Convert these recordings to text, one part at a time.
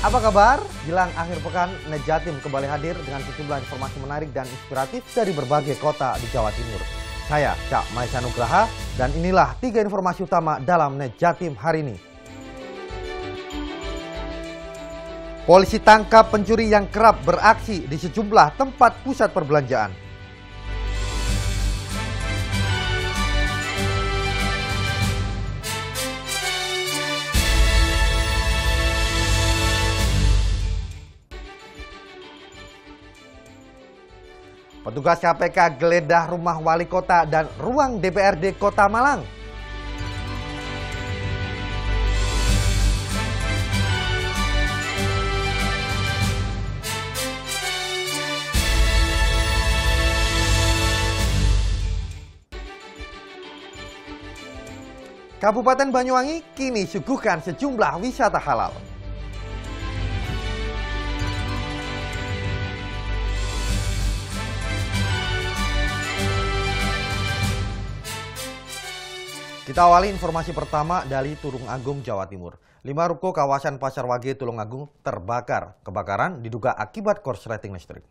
Apa kabar? Jelang akhir pekan, Net Jatim kembali hadir dengan sejumlah informasi menarik dan inspiratif dari berbagai kota di Jawa Timur. Saya, Cak Maisa Nugraha, dan inilah 3 informasi utama dalam Net Jatim hari ini. Polisi tangkap pencuri yang kerap beraksi di sejumlah tempat pusat perbelanjaan. Petugas KPK geledah rumah wali kota dan ruang DPRD Kota Malang. Kabupaten Banyuwangi kini suguhkan sejumlah wisata halal. Kita awali informasi pertama dari Tulungagung, Jawa Timur. 5 ruko kawasan Pasar Wage Tulungagung terbakar. Kebakaran diduga akibat korsleting listrik.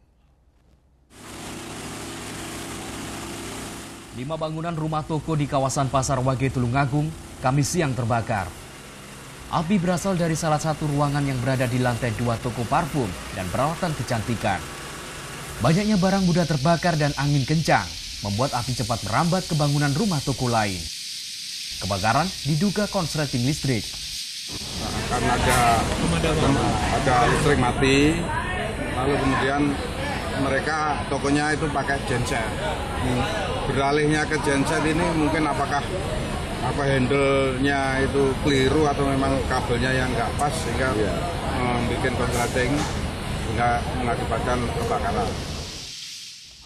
5 bangunan rumah toko di kawasan Pasar Wage Tulungagung Kamis siang terbakar. Api berasal dari salah satu ruangan yang berada di lantai 2 toko parfum dan perawatan kecantikan. Banyaknya barang mudah terbakar dan angin kencang membuat api cepat merambat ke bangunan rumah toko lain. Kebakaran diduga korsleting listrik. Karena ada listrik mati, lalu kemudian mereka tokonya itu pakai genset. Beralihnya ke genset ini mungkin apakah handle-nya itu keliru atau memang kabelnya yang nggak pas sehingga membuat korsleting sehingga mengakibatkan kebakaran.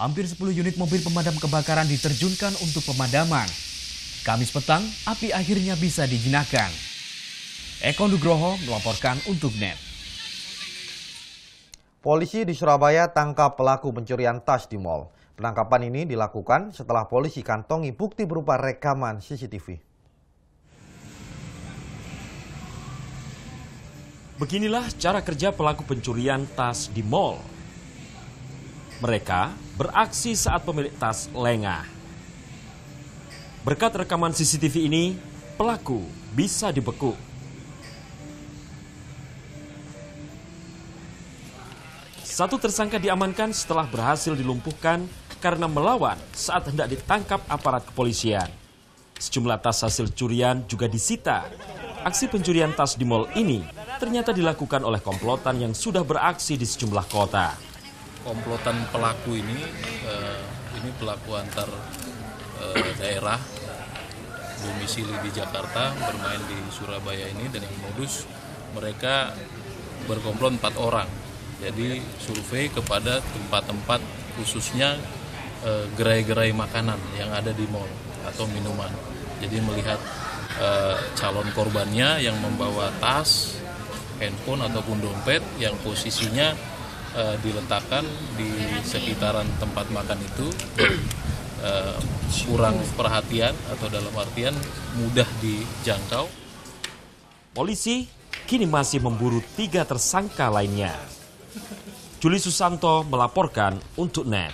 Hampir 10 unit mobil pemadam kebakaran diterjunkan untuk pemadaman. Kamis petang, api akhirnya bisa dijinakkan. Eko Nugroho melaporkan untuk NET. Polisi di Surabaya tangkap pelaku pencurian tas di mal. Penangkapan ini dilakukan setelah polisi kantongi bukti berupa rekaman CCTV. Beginilah cara kerja pelaku pencurian tas di mal. Mereka beraksi saat pemilik tas lengah. Berkat rekaman CCTV ini, pelaku bisa dibekuk. Satu tersangka diamankan setelah berhasil dilumpuhkan karena melawan saat hendak ditangkap aparat kepolisian. Sejumlah tas hasil curian juga disita. Aksi pencurian tas di mal ini ternyata dilakukan oleh komplotan yang sudah beraksi di sejumlah kota. Komplotan pelaku ini pelaku antar daerah, domisili di Jakarta, bermain di Surabaya ini, dan yang modus mereka berkomplot 4 orang. Jadi survei kepada tempat-tempat khususnya gerai-gerai makanan yang ada di mal atau minuman. Jadi melihat calon korbannya yang membawa tas, handphone ataupun dompet yang posisinya diletakkan di sekitaran tempat makan itu kurang perhatian atau dalam artian mudah dijangkau. Polisi kini masih memburu 3 tersangka lainnya. Juli Susanto melaporkan untuk NET.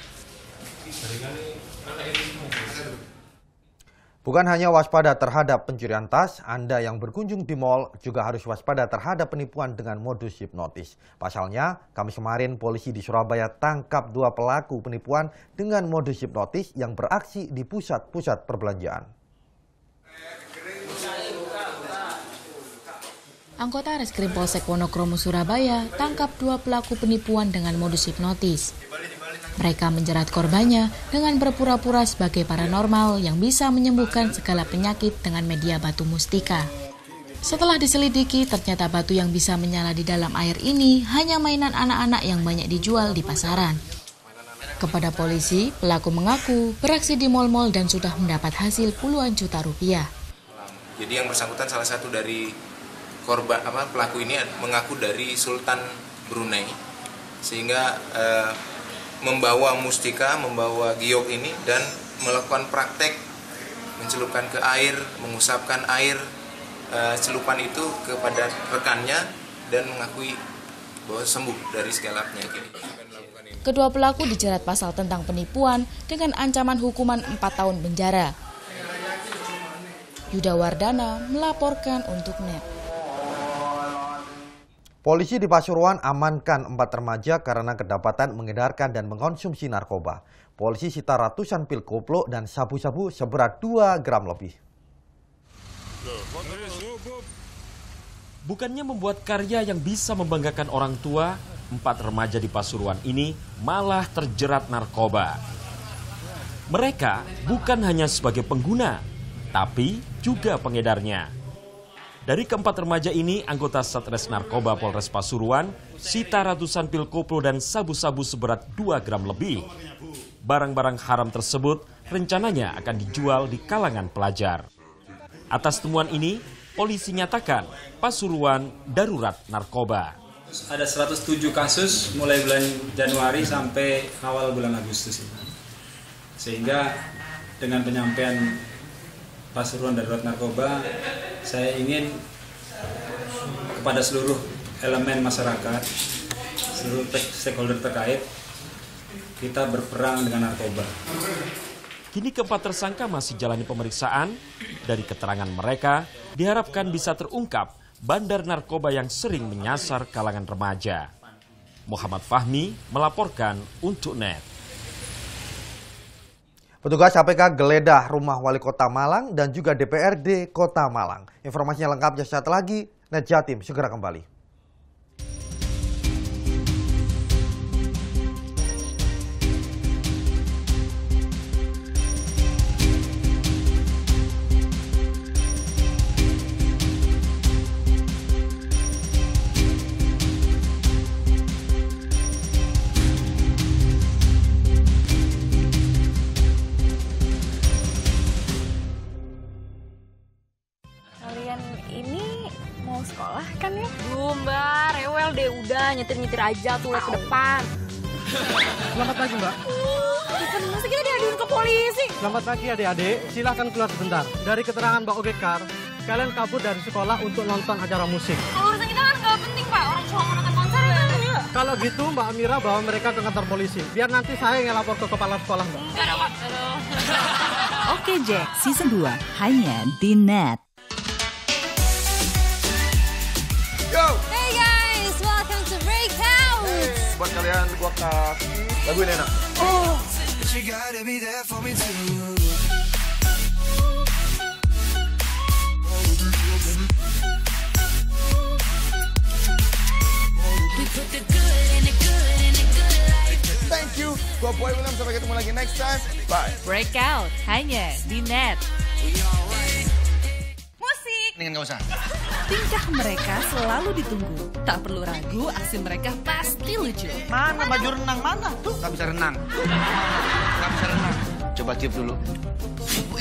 Bukan hanya waspada terhadap pencurian tas, Anda yang berkunjung di mal juga harus waspada terhadap penipuan dengan modus hipnotis. Pasalnya, Kamis kemarin polisi di Surabaya tangkap 2 pelaku penipuan dengan modus hipnotis yang beraksi di pusat-pusat perbelanjaan. anggota Reskrim Polsek Wonokromo Surabaya tangkap 2 pelaku penipuan dengan modus hipnotis. Mereka menjerat korbannya dengan berpura-pura sebagai paranormal yang bisa menyembuhkan segala penyakit dengan media batu mustika. Setelah diselidiki, ternyata batu yang bisa menyala di dalam air ini hanya mainan anak-anak yang banyak dijual di pasaran. Kepada polisi, pelaku mengaku beraksi di mal-mal dan sudah mendapat hasil puluhan juta rupiah. Jadi yang bersangkutan salah satu dari korban pelaku ini mengaku dari Sultan Brunei, sehingga membawa mustika, membawa giok ini dan melakukan praktek mencelupkan ke air, mengusapkan air celupan itu kepada rekannya dan mengakui bahwa sembuh dari skelapnya. Kedua pelaku dijerat pasal tentang penipuan dengan ancaman hukuman 4 tahun penjara. Yuda Wardana melaporkan untuk NET. Polisi di Pasuruan amankan 4 remaja karena kedapatan mengedarkan dan mengkonsumsi narkoba. Polisi sita ratusan pil koplo dan sabu-sabu seberat 2 gram lebih. Bukannya membuat karya yang bisa membanggakan orang tua, 4 remaja di Pasuruan ini malah terjerat narkoba. Mereka bukan hanya sebagai pengguna, tapi juga pengedarnya. Dari keempat remaja ini, anggota Satres Narkoba Polres Pasuruan sita ratusan pil koplo dan sabu-sabu seberat 2 gram lebih. Barang-barang haram tersebut rencananya akan dijual di kalangan pelajar. Atas temuan ini, polisi nyatakan Pasuruan darurat narkoba. Ada 107 kasus mulai bulan Januari sampai awal bulan Agustus ini. Sehingga dengan penyampaian Pasuruan darurat narkoba, saya ingin kepada seluruh elemen masyarakat, seluruh stakeholder terkait, kita berperang dengan narkoba. Kini keempat tersangka masih jalani pemeriksaan. Dari keterangan mereka, diharapkan bisa terungkap bandar narkoba yang sering menyasar kalangan remaja. Muhammad Fahmi melaporkan untuk NET. Petugas KPK geledah rumah Wali Kota Malang dan juga DPRD Kota Malang. Informasinya lengkap sesaat lagi. NET Jatim segera kembali. Sekolah kan ya? Mbak, rewel deh, udah nyetir-nyetir aja tuh ke depan. Selamat pagi, Mbak. Kan masa kita diaduin ke polisi? Selamat pagi adik-adik, silahkan keluar sebentar. Dari keterangan Mbak Ogekar, kalian kabur dari sekolah untuk nonton acara musik. Kalau urusan kita kan nggak penting, Pak. Orang cuma mau nonton konser ya. Kalau gitu Mbak Amira bawa mereka ke kantor polisi. Biar nanti saya yang lapor ke kepala sekolah, Mbak. Enggak ada, Pak. Oke Jack, season 2 hanya di NET. Hey guys, welcome to Breakout. Buat kalian gua kasih lagu ini enak. Oh. Thank you. Gua Boy William, sampai ketemu lagi next time. Bye. Breakout hanya di NET. Musik. Nih nggak usah. Tingkah mereka selalu ditunggu. Tak perlu ragu, aksi mereka pasti lucu. Mana baju renang mana? Tuh, nggak bisa renang. Nggak bisa renang. Coba tiup dulu.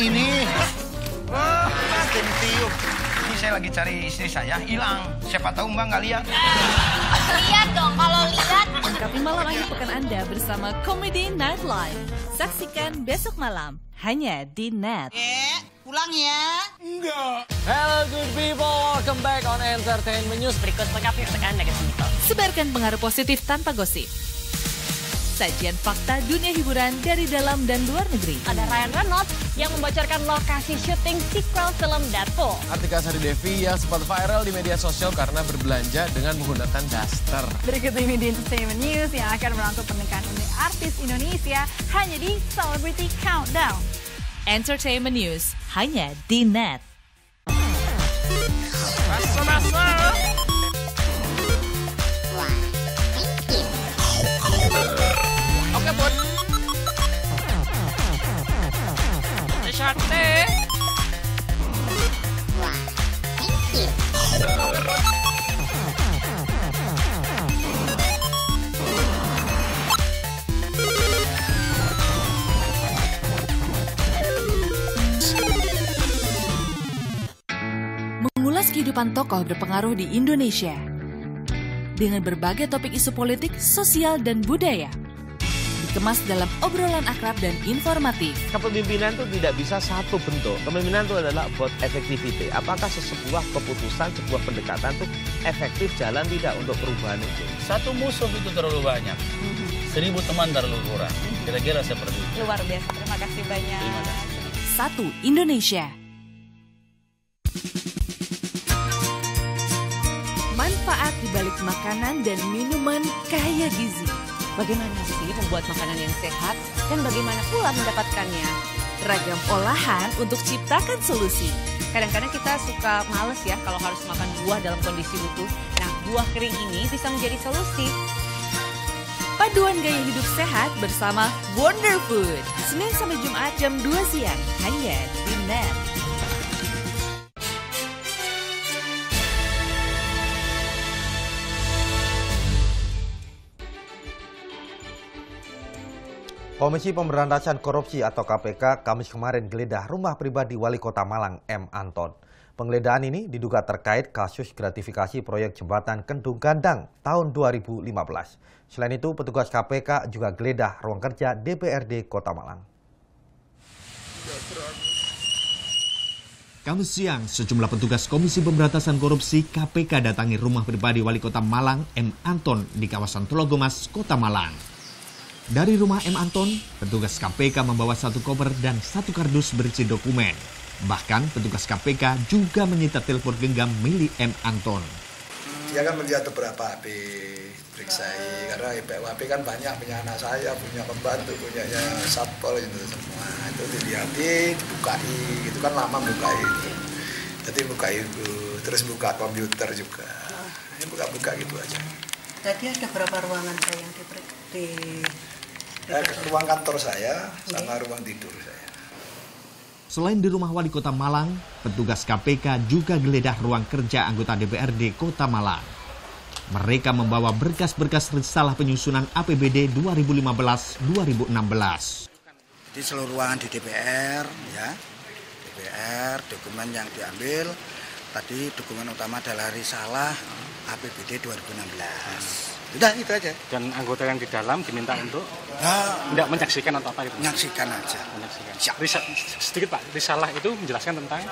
Ini. Wah, tiup. Ini saya lagi cari istri saya, hilang. Siapa tahu Mbak nggak lihat. Lihat dong, kalau lihat. Lengkapi malam akhir pekan Anda bersama Comedy Night Live. Saksikan besok malam hanya di NET. Pulang ya. Enggak. Hello good people, welcome back on Entertainment News. Berikut lengkapnya untuk Anda gitu. Sebarkan pengaruh positif tanpa gosip. Sajian fakta dunia hiburan dari dalam dan luar negeri. Ada Ryan Reynolds yang membocorkan lokasi syuting sequel film Deadpool. Artika Sari Devi yang sempat viral di media sosial karena berbelanja dengan menggunakan daster. Berikut ini di Entertainment News yang akan merangkum pernikahan unik artis Indonesia hanya di Celebrity Countdown. Entertainment News hanya di NET. Masa-masa. kebut. Sate. Mengulas kehidupan tokoh berpengaruh di Indonesia dengan berbagai topik isu politik, sosial, dan budaya. Dikemas dalam obrolan akrab dan informatif. Kepemimpinan itu tidak bisa satu bentuk. Kepemimpinan itu adalah about effectivity. Apakah sebuah keputusan, sebuah pendekatan itu efektif jalan tidak untuk perubahan itu? Satu musuh itu terlalu banyak. 1000 teman terlalu kurang. Kira-kira seperti itu. Luar biasa. Terima kasih banyak. Terima kasih. Satu Indonesia. Manfaat di balik makanan dan minuman kaya gizi. Bagaimana sih membuat makanan yang sehat dan bagaimana pula mendapatkannya? Ragam olahan untuk ciptakan solusi. Kadang-kadang kita suka males ya kalau harus makan buah dalam kondisi utuh. Nah, buah kering ini bisa menjadi solusi. Paduan gaya hidup sehat bersama Wonder Food. Senin sampai Jumat jam 2 siang. Hanya di NET. Komisi Pemberantasan Korupsi atau KPK Kamis kemarin geledah rumah pribadi Wali Kota Malang M. Anton. Penggeledahan ini diduga terkait kasus gratifikasi proyek jembatan Kendung Gandang tahun 2015. Selain itu, petugas KPK juga geledah ruang kerja DPRD Kota Malang. Kamis siang, sejumlah petugas Komisi Pemberantasan Korupsi KPK datangi rumah pribadi Wali Kota Malang M. Anton di kawasan Telogomas, Kota Malang. Dari rumah M. Anton, petugas KPK membawa 1 koper dan 1 kardus berisi dokumen. Bahkan petugas KPK juga menyita telepon genggam milik M. Anton. Dia kan melihat beberapa HP periksai, karena HP kan banyak, punya anak saya, punya pembantu, punya satpol itu semua. Itu dilihatin, dibukai, itu kan lama buka itu. Jadi buka itu, terus buka komputer juga. Ini buka-buka gitu aja. Tadi ada berapa ruangan saya yang ruang kantor saya sama ruang tidur saya. Selain di rumah Wali Kota Malang, petugas KPK juga geledah ruang kerja anggota DPRD Kota Malang. Mereka membawa berkas-berkas risalah penyusunan APBD 2015-2016. Jadi seluruh ruangan di DPR, dokumen yang diambil, tadi dokumen utama adalah risalah APBD 2016. Udah itu aja. Dan anggota yang di dalam diminta untuk tidak menyaksikan atau apa gitu? Menyaksikan aja. Menyaksikan. Sedikit Pak, risalah itu menjelaskan tentang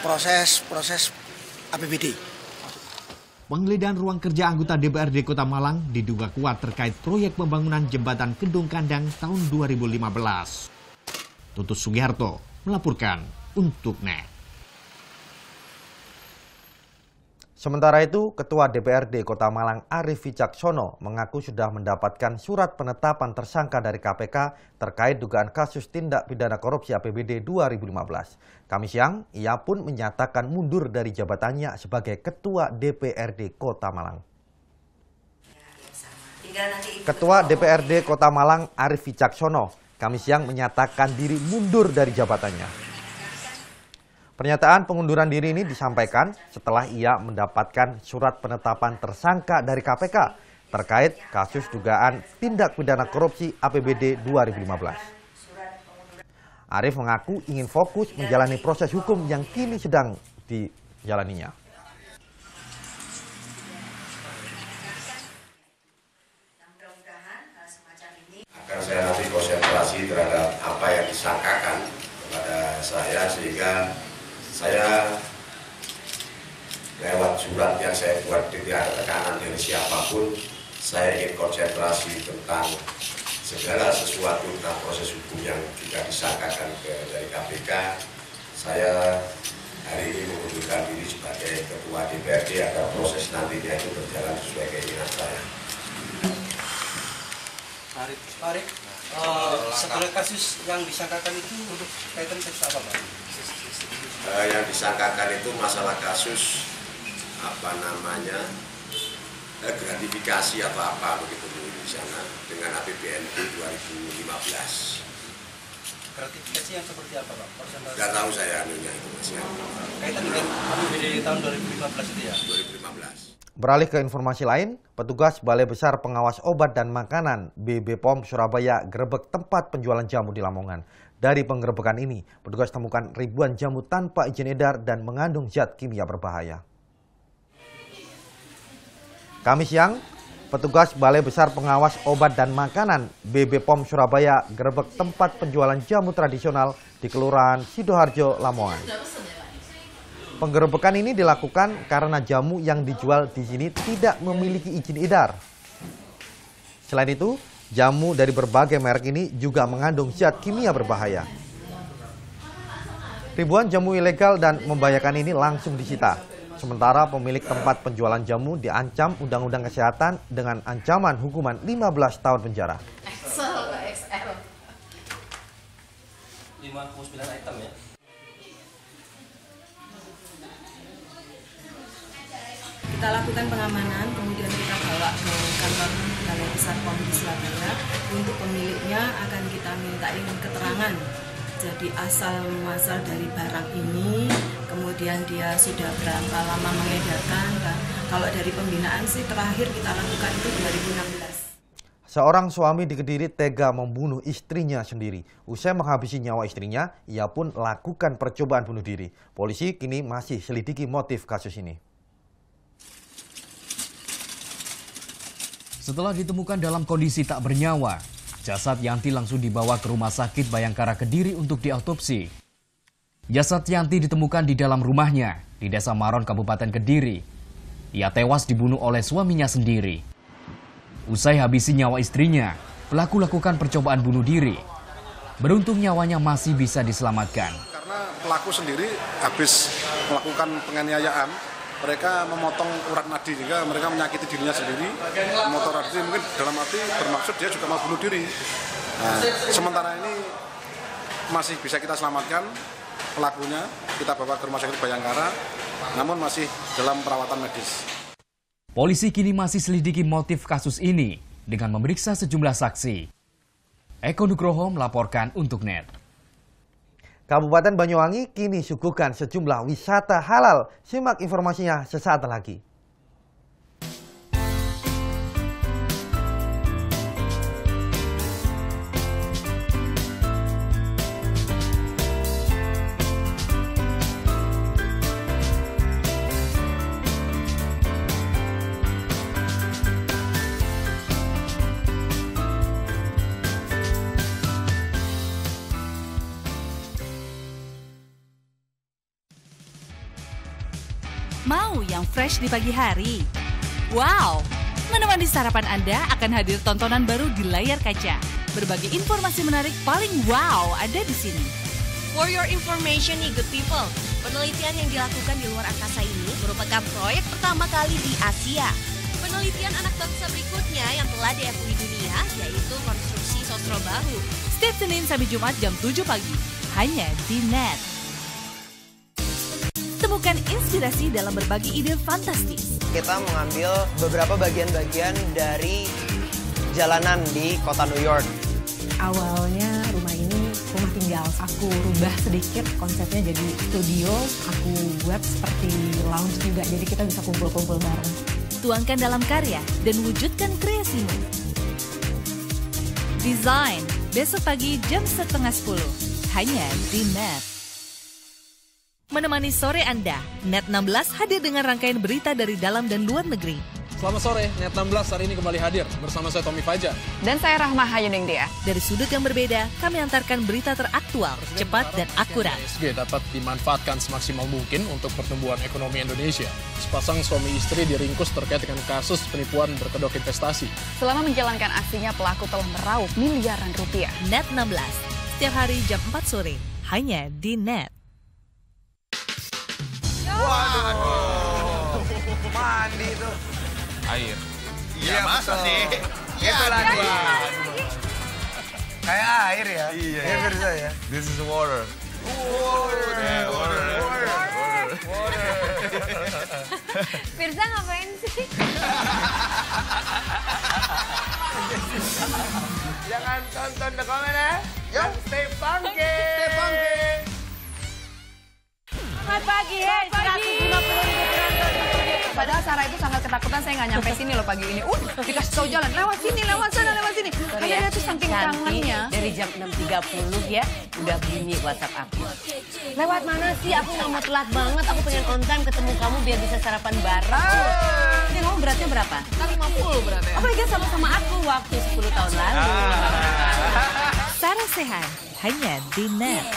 proses APBD. Penggeledahan ruang kerja anggota DPRD Kota Malang diduga kuat terkait proyek pembangunan jembatan Kendung Gandang tahun 2015. Tutut Sugiharto melaporkan untuk NET. Sementara itu, Ketua DPRD Kota Malang Arief Wicaksono mengaku sudah mendapatkan surat penetapan tersangka dari KPK terkait dugaan kasus tindak pidana korupsi APBD 2015. Kamis siang, ia pun menyatakan mundur dari jabatannya sebagai Ketua DPRD Kota Malang. Ketua DPRD Kota Malang Arief Wicaksono Kamis siang menyatakan diri mundur dari jabatannya. Pernyataan pengunduran diri ini disampaikan setelah ia mendapatkan surat penetapan tersangka dari KPK terkait kasus dugaan tindak pidana korupsi APBD 2015. Arief mengaku ingin fokus menjalani proses hukum yang kini sedang dijalaninya. Akan saya nanti konsentrasi terhadap apa yang disangkakan kepada saya, sehingga saya lewat surat yang saya buat tidak ada tekanan dari siapapun, saya ingin konsentrasi tentang segala sesuatu tentang proses hukum yang juga disangkakan dari KPK. Saya hari ini mengundurkan diri sebagai Ketua DPRD agar proses nantinya itu berjalan sesuai keinginan saya. Pak Arief, segala kasus yang disangkakan itu untuk kaitan kasus apa, Pak? Yang disangkakan itu masalah kasus gratifikasi atau apa begitu di sana dengan APBN 2015. Gratifikasi yang seperti apa, Pak? Nggak tahu saya anunya itu Mas. Kaitan dengan APBD tahun 2015 itu ya? 2015. Beralih ke informasi lain, petugas Balai Besar Pengawas Obat dan Makanan BB POM Surabaya gerebek tempat penjualan jamu di Lamongan. Dari penggerebekan ini, petugas temukan ribuan jamu tanpa izin edar dan mengandung zat kimia berbahaya. Kamis siang, petugas Balai Besar Pengawas Obat dan Makanan BB POM Surabaya gerebek tempat penjualan jamu tradisional di Kelurahan Sidoarjo, Lamongan. Penggerebekan ini dilakukan karena jamu yang dijual di sini tidak memiliki izin edar. Selain itu, jamu dari berbagai merek ini juga mengandung zat kimia berbahaya. Ribuan jamu ilegal dan membahayakan ini langsung disita. Sementara pemilik tempat penjualan jamu diancam Undang-Undang Kesehatan dengan ancaman hukuman 15 tahun penjara. XL. 59 item ya? Kita lakukan pengamanan, kemudian kita bawa ke kantor Balai Besar POM di Surabaya. Untuk pemiliknya akan kita mintain keterangan. Jadi asal muasal dari barang ini, kemudian dia sudah berapa lama mengedarkan. Kalau dari pembinaan sih terakhir kita lakukan itu 2016. Seorang suami di Kediri tega membunuh istrinya sendiri. Usai menghabisi nyawa istrinya, ia pun lakukan percobaan bunuh diri. Polisi kini masih selidiki motif kasus ini. Setelah ditemukan dalam kondisi tak bernyawa, jasad Yanti langsung dibawa ke Rumah Sakit Bayangkara Kediri untuk diautopsi. Jasad Yanti ditemukan di dalam rumahnya di Desa Maron, Kabupaten Kediri. Ia tewas dibunuh oleh suaminya sendiri. Usai habisi nyawa istrinya, pelaku lakukan percobaan bunuh diri. Beruntung nyawanya masih bisa diselamatkan. Karena pelaku sendiri habis melakukan penganiayaan, mereka memotong urat nadi juga, mereka menyakiti dirinya sendiri. Memotong urat nadi mungkin dalam arti bermaksud dia juga mau bunuh diri. Nah, sementara ini masih bisa kita selamatkan pelakunya, kita bawa ke Rumah Sakit Bayangkara, namun masih dalam perawatan medis. Polisi kini masih selidiki motif kasus ini dengan memeriksa sejumlah saksi. Eko Nugroho melaporkan untuk NET. Kabupaten Banyuwangi kini suguhkan sejumlah wisata halal. Simak informasinya sesaat lagi. Mau yang fresh di pagi hari? Wow! Menemani sarapan Anda akan hadir tontonan baru di layar kaca. Berbagai informasi menarik paling wow ada di sini. For your information nih good people, penelitian yang dilakukan di luar angkasa ini merupakan proyek pertama kali di Asia. Penelitian anak bangsa berikutnya yang telah diakui dunia yaitu konstruksi sosro bahu. Setiap Senin sampai Jumat jam 7 pagi, hanya di NET. Temukan inspirasi dalam berbagi ide fantastis. Kita mengambil beberapa bagian-bagian dari jalanan di kota New York. Awalnya rumah ini rumah tinggal. Aku rubah sedikit konsepnya jadi studio. Aku buat seperti lounge juga, jadi kita bisa kumpul-kumpul bareng. Tuangkan dalam karya dan wujudkan kreasimu. Desain, besok pagi jam 9:30. Hanya di NET. Menemani sore Anda, NET 16 hadir dengan rangkaian berita dari dalam dan luar negeri. Selamat sore, NET 16 hari ini kembali hadir bersama saya Tommy Fajar. Dan saya Rahma Hayuningdia. Dari sudut yang berbeda, kami antarkan berita teraktual, cepat dan akurat. ISG dapat dimanfaatkan semaksimal mungkin untuk pertumbuhan ekonomi Indonesia. Sepasang suami istri diringkus terkait dengan kasus penipuan berkedok investasi. Selama menjalankan aksinya, pelaku telah meraup miliaran rupiah. NET 16, setiap hari jam 4 sore, hanya di NET. Waduh, mandi tuh. Air. Iya, masa sih? Itu lagi. Kayak air ya? Iya. Air bisa ya? This is water. Water. Firza ngapain sih? Jangan tonton The Comment ya. Yuk, stay funky. Stay funky. Selamat pagi, 150.000 penonton. Padahal Sarah itu sangat ketakutan saya nggak nyampe sini loh pagi ini. Dikasih tahu jalan, lewat sini, lewat sana, lewat sini. Karena dia tuh saking kangennya. Dari jam 6.30 ya, udah bunyi WhatsApp aku. Lewat mana sih? Aku nggak mau telat banget. Aku pengen on time ketemu kamu biar bisa sarapan bareng. Ini kamu beratnya berapa? 50 beratnya. Oh my God, sama-sama aku waktu 10 tahun lalu. Sarah Sechan, hanya di Net.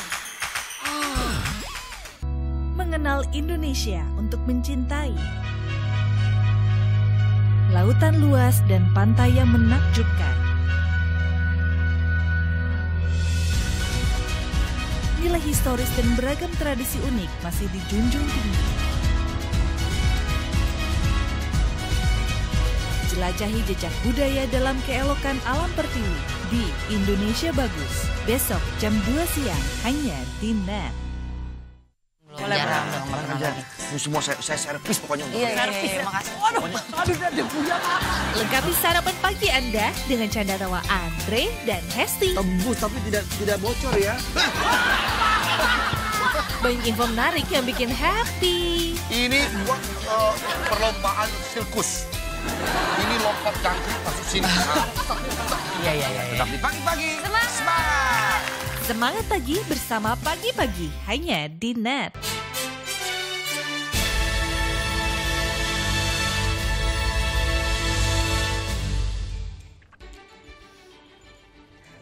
Mengenal Indonesia untuk mencintai. Lautan luas dan pantai yang menakjubkan. Nilai historis dan beragam tradisi unik masih dijunjung tinggi. Jelajahi jejak budaya dalam keelokan alam pertiwi di Indonesia Bagus. Besok jam 2 siang hanya di Net. Jarang aja. Ini semua saya servis pokoknya. Servis. Makasih. Waduh, dia punya. Lengkapi sarapan pagi Anda dengan canda tawa Andre dan Hesti. Tembus tapi tidak bocor ya. Banyak info menarik yang bikin happy. Ini perlombaan sirkus. Ini lompat kaki masuk sini. Iya. Tapi pagi-pagi semangat. Semangat pagi bersama Pagi-Pagi hanya di Net.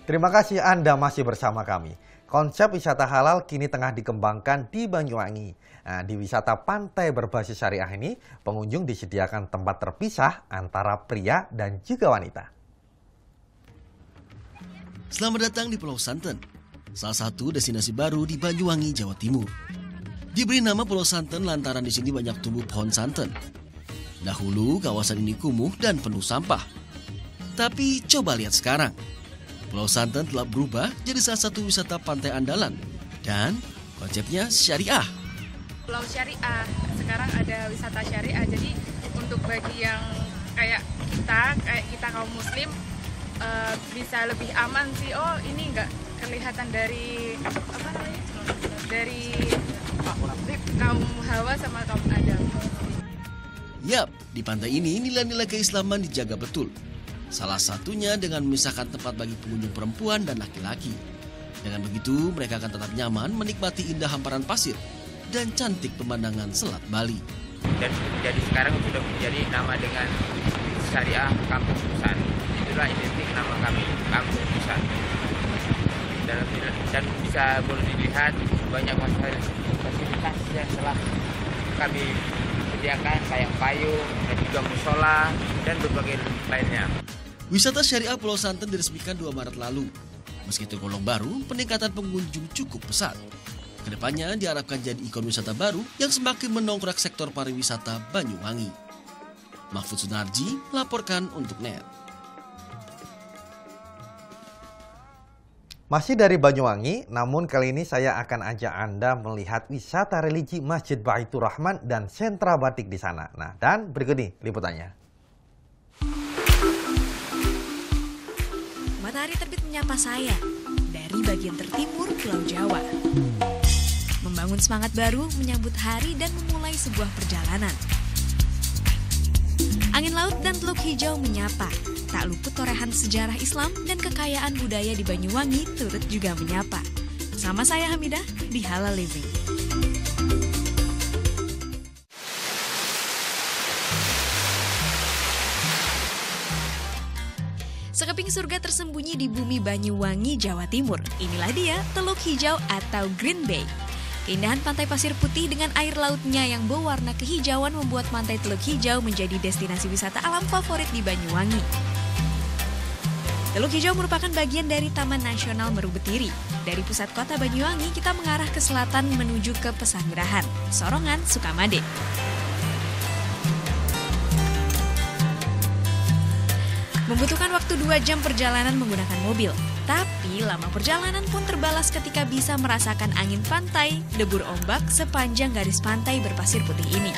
Terima kasih Anda masih bersama kami. Konsep wisata halal kini tengah dikembangkan di Banyuwangi. Nah, di wisata pantai berbasis syariah ini, pengunjung disediakan tempat terpisah antara pria dan juga wanita. Selamat datang di Pulau Santen, salah satu destinasi baru di Banyuwangi, Jawa Timur. Diberi nama Pulau Santen lantaran di sini banyak tumbuh pohon santen. Dahulu kawasan ini kumuh dan penuh sampah. Tapi coba lihat sekarang. Pulau Santen telah berubah jadi salah satu wisata pantai andalan dan konsepnya syariah. Pulau Syariah, sekarang ada wisata syariah. Jadi untuk bagi yang kayak kita kaum muslim bisa lebih aman sih. Oh, ini nggak kelihatan dari dari kaum Hawa sama kaum Adam. Yap, di pantai ini nilai-nilai keislaman dijaga betul. Salah satunya dengan memisahkan tempat bagi pengunjung perempuan dan laki-laki. Dengan begitu, mereka akan tetap nyaman menikmati indah hamparan pasir dan cantik pemandangan Selat Bali. Dan jadi sekarang sudah menjadi nama dengan Syariah Kampung Busan. Itulah identik nama kami, Kampung Busan. Dan bisa boleh dilihat banyak fasilitas yang telah kami sediakan, kayak payung dan juga musola dan berbagai lainnya. Wisata syariah Pulau Santen diresmikan 2 Maret lalu. Meski tergolong baru, peningkatan pengunjung cukup pesat. Kedepannya diharapkan jadi ikon wisata baru yang semakin mendongkrak sektor pariwisata Banyuwangi. Mahfud Sunarji laporkan untuk Net. Masih dari Banyuwangi, namun kali ini saya akan ajak Anda melihat wisata religi Masjid Baitur Rahman dan sentra batik di sana. Nah, dan berikut nih liputannya. Matahari terbit menyapa saya dari bagian tertimur Pulau Jawa. Membangun semangat baru menyambut hari dan memulai sebuah perjalanan. Angin laut dan teluk hijau menyapa. Tak luput torehan sejarah Islam dan kekayaan budaya di Banyuwangi turut juga menyapa. Bersama saya Hamidah di Halal Living. Sekeping surga tersembunyi di bumi Banyuwangi, Jawa Timur. Inilah dia Teluk Hijau atau Green Bay. Keindahan pantai pasir putih dengan air lautnya yang berwarna kehijauan membuat pantai Teluk Hijau menjadi destinasi wisata alam favorit di Banyuwangi. Teluk Hijau merupakan bagian dari Taman Nasional Meru Betiri. Dari pusat kota Banyuwangi, kita mengarah ke selatan menuju ke Pesanggerahan, Sorongan, Sukamade. Membutuhkan waktu 2 jam perjalanan menggunakan mobil. Tapi lama perjalanan pun terbalas ketika bisa merasakan angin pantai, debur ombak sepanjang garis pantai berpasir putih ini.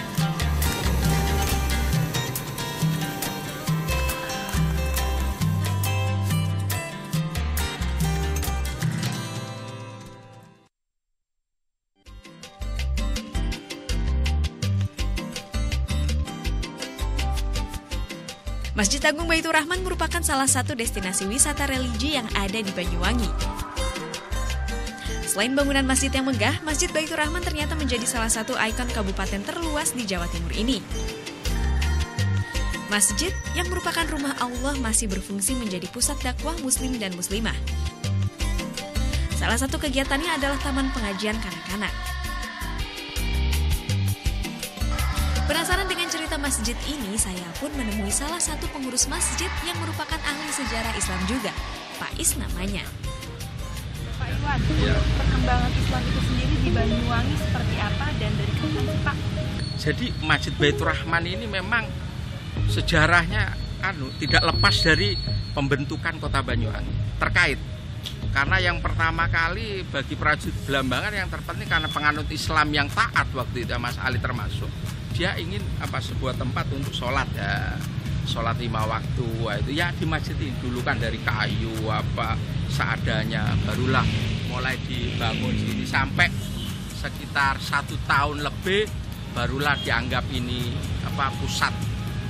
Masjid Agung Baitur Rahman merupakan salah satu destinasi wisata religi yang ada di Banyuwangi. Selain bangunan masjid yang megah, Masjid Baitur Rahman ternyata menjadi salah satu ikon kabupaten terluas di Jawa Timur ini. Masjid yang merupakan rumah Allah masih berfungsi menjadi pusat dakwah muslim dan muslimah. Salah satu kegiatannya adalah taman pengajian kanak-kanak. Penasaran dengan cerita masjid ini, saya pun menemui salah satu pengurus masjid yang merupakan ahli sejarah Islam juga, Pak Is namanya. Pak Iwan, perkembangan Islam itu sendiri di Banyuwangi seperti apa dan dari kapan sih Pak? Jadi Masjid Baitur Rahman ini memang sejarahnya tidak lepas dari pembentukan kota Banyuwangi. Terkait karena yang pertama kali bagi prajurit Belambangan yang terpenting karena penganut Islam yang taat waktu itu, Mas Ali termasuk, dia ingin sebuah tempat untuk sholat ya, sholat 5 waktu itu ya di masjid ini dulu kan dari kayu seadanya, barulah mulai dibangun sini sampai sekitar 1 tahun lebih barulah dianggap ini pusat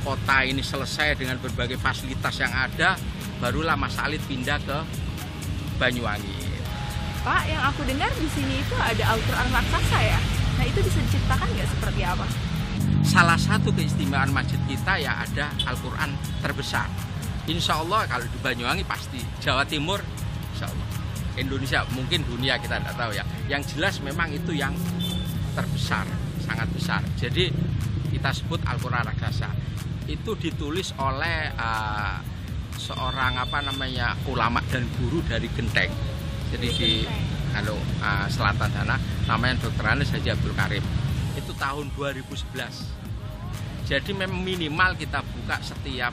kota ini selesai dengan berbagai fasilitas yang ada, barulah Mas Ali pindah ke Banyuwangi. Pak, yang aku dengar di sini itu ada Al-Quran raksasa ya. Nah itu bisa diceritakan nggak seperti apa? Salah satu keistimewaan masjid kita ya ada Al-Quran terbesar. Insya Allah kalau di Banyuwangi pasti, Jawa Timur, insya Allah. Indonesia mungkin dunia kita tidak tahu ya. Yang jelas memang itu yang terbesar, sangat besar. Jadi kita sebut Al-Quran raksasa. Itu ditulis oleh seorang ulama dan guru dari Genteng. Jadi di selatan sana namanya Dr. Anis Haji Abdul Karim. Itu tahun 2011. Jadi memang minimal kita buka setiap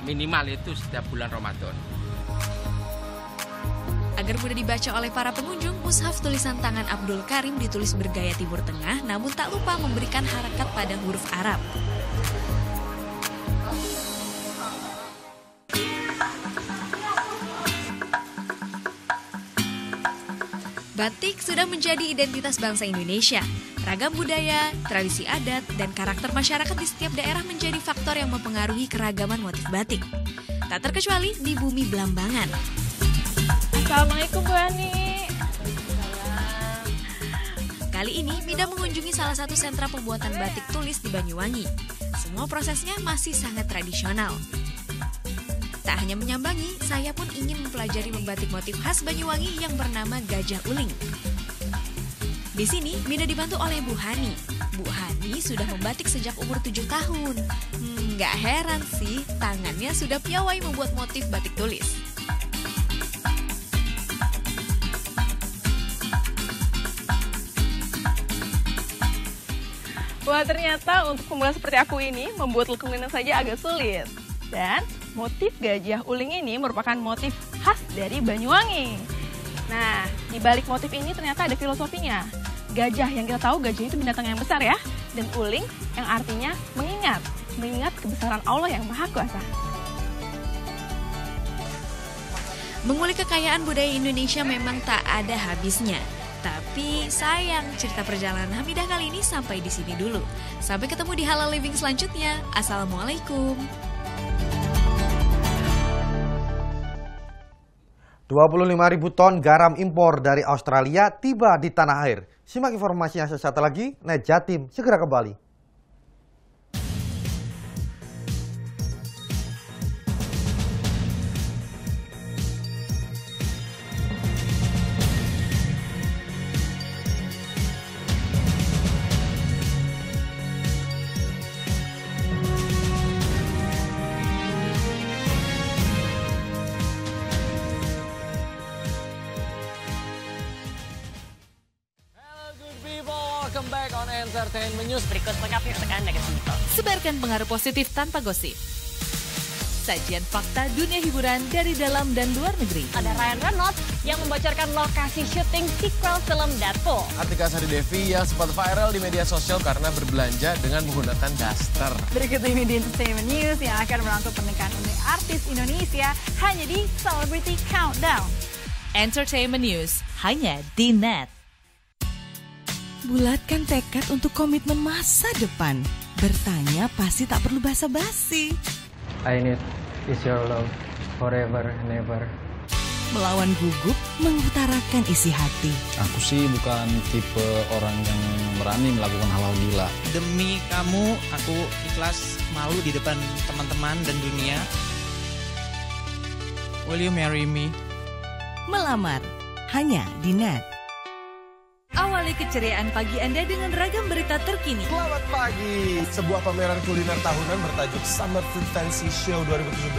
minimal itu setiap bulan Ramadan. Agar mudah dibaca oleh para pengunjung, mushaf tulisan tangan Abdul Karim ditulis bergaya Timur Tengah, namun tak lupa memberikan harakat pada huruf Arab. Batik sudah menjadi identitas bangsa Indonesia. Ragam budaya, tradisi adat, dan karakter masyarakat di setiap daerah menjadi faktor yang mempengaruhi keragaman motif batik. Tak terkecuali di bumi Belambangan. Assalamualaikum Bu Ani. Kali ini Mida mengunjungi salah satu sentra pembuatan batik tulis di Banyuwangi. Semua prosesnya masih sangat tradisional. Tak hanya menyambangi, saya pun ingin mempelajari membatik motif khas Banyuwangi yang bernama gajah uling. Di sini, Mida dibantu oleh Bu Hani. Bu Hani sudah membatik sejak umur 7 tahun. Nggak heran sih, tangannya sudah piawai membuat motif batik tulis. Wah, ternyata untuk pemula seperti aku ini membuat lekungnya saja agak sulit. Dan motif gajah uling ini merupakan motif khas dari Banyuwangi. Nah, di balik motif ini ternyata ada filosofinya. Gajah yang kita tahu gajah itu binatang yang besar ya. Dan uling yang artinya mengingat kebesaran Allah yang Maha Kuasa. Mengulik kekayaan budaya Indonesia memang tak ada habisnya. Tapi sayang, cerita perjalanan Hamidah kali ini sampai di sini dulu. Sampai ketemu di Halal Living selanjutnya. Assalamualaikum. 25.000 ton garam impor dari Australia tiba di tanah air. Simak informasinya sesaat lagi. Net Jatim segera kembali. Welcome back on Entertainment News. Berikut lengkapnya untuk Anda kesimpulan. Sebarkan pengaruh positif tanpa gosip. Sajian fakta dunia hiburan dari dalam dan luar negeri. Ada Ryan Reynolds yang membocorkan lokasi syuting sequel film Deadpool. Artika Sari Devi yang sempat viral di media sosial karena berbelanja dengan menggunakan daster. Berikut ini di Entertainment News yang akan merangkum pernikahan unik artis Indonesia hanya di Celebrity Countdown. Entertainment News hanya di Net. Bulatkan tekad untuk komitmen masa depan. Bertanya pasti tak perlu basa-basi. I need is your love forever and ever. Melawan gugup, mengutarakan isi hati. Aku sih bukan tipe orang yang berani melakukan hal-hal gila. Demi kamu, aku ikhlas malu di depan teman-teman dan dunia. Will you marry me? Melamar, hanya di Net. Awali keceriaan pagi Anda dengan ragam berita terkini. Selamat pagi. Sebuah pameran kuliner tahunan bertajuk Summer Food Fancy Show 2017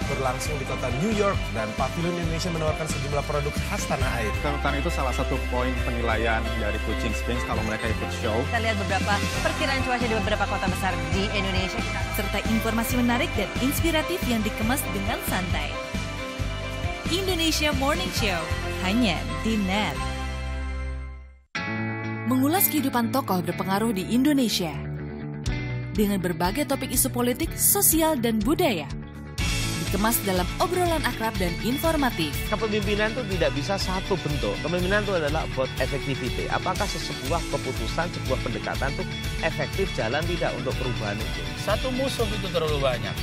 berlangsung di kota New York dan Pavilion Indonesia menawarkan sejumlah produk khas tanah air. Kerutan itu salah satu poin penilaian dari Kucing Springs kalau mereka ikut show. Kita lihat beberapa perkiraan cuaca di beberapa kota besar di Indonesia. Serta informasi menarik dan inspiratif yang dikemas dengan santai. Indonesia Morning Show, hanya di Net. Mengulas kehidupan tokoh berpengaruh di Indonesia dengan berbagai topik isu politik, sosial, dan budaya. Dikemas dalam obrolan akrab dan informatif. Kepemimpinan itu tidak bisa satu bentuk. Kepemimpinan itu adalah about effectivity. Apakah sebuah keputusan, sebuah pendekatan itu efektif jalan tidak untuk perubahan itu? Satu musuh itu terlalu banyak.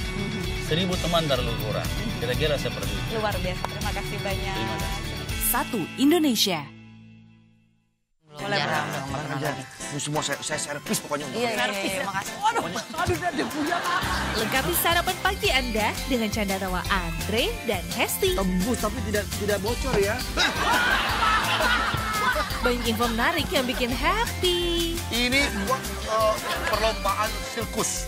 1000 teman terlalu kurang. Kira-kira seperti itu. Luar biasa. Terima kasih banyak. Terima kasih. Satu Indonesia. Boleh aja. Ini semua saya servis pokoknya. Iya, makasih. Aduh, dia punya. Lengkapi sarapan pagi Anda dengan canda tawa Andre dan Hesti. Tembus tapi tidak bocor ya. Banyak info menarik yang bikin happy. Ini buat perlombaan sirkus.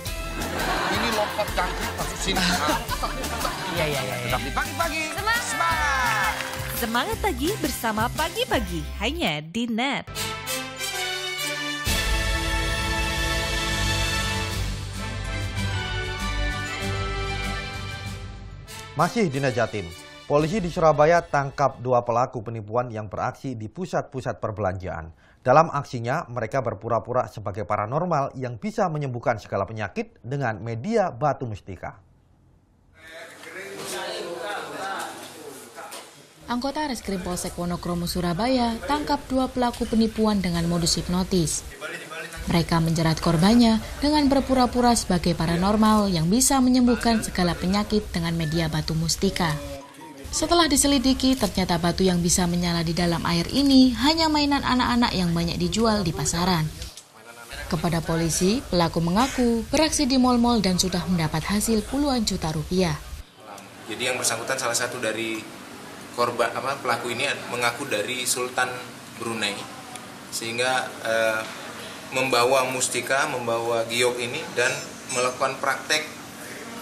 Ini lompat jangkrik masuk sini. Iya. Pagi-pagi. Semangat. Semangat pagi bersama Pagi-Pagi, hanya di Net. Masih di Net Jatim, polisi di Surabaya tangkap 2 pelaku penipuan yang beraksi di pusat-pusat perbelanjaan. Dalam aksinya, mereka berpura-pura sebagai paranormal yang bisa menyembuhkan segala penyakit dengan media batu mustika. Anggota Reskrim Polsek Wonokromo Surabaya tangkap 2 pelaku penipuan dengan modus hipnotis. Mereka menjerat korbannya dengan berpura-pura sebagai paranormal yang bisa menyembuhkan segala penyakit dengan media batu mustika. Setelah diselidiki, ternyata batu yang bisa menyala di dalam air ini hanya mainan anak-anak yang banyak dijual di pasaran. Kepada polisi, pelaku mengaku beraksi di mal-mal dan sudah mendapat hasil puluhan juta rupiah. Jadi yang bersangkutan salah satu dari korban pelaku ini mengaku dari Sultan Brunei, sehingga membawa mustika, membawa giok ini dan melakukan praktek